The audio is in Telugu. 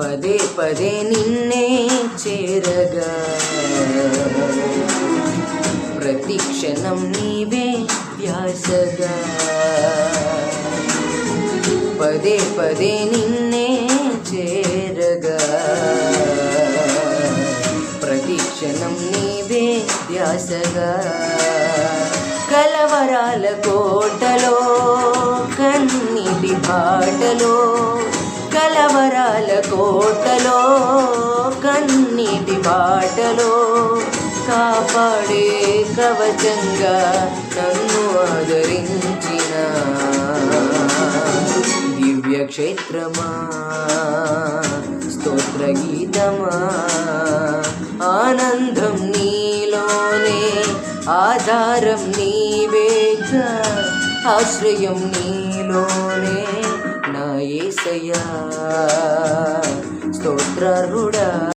పదే పదే నిన్నే చేరగా ప్రతి క్షణం నీవే ధ్యాసగా పదే పదే నిన్నే చేరగా ప్రతి క్షణం నీవే ధ్యాసగా కలవరాల కోటలో కన్నీటి బాటలో కలవరాల కోటలో కన్నీటి బాటలో కాపాడే కవచంగా నన్ను ఆదరించిన దివ్య క్షేత్రమా స్తోత్ర గీతమా ఆనందం నీలోనే ఆధారం నీవేగా ఆశ్రయం నీలోనే నా యేసయ్యా స్తోత్రార్హుడా.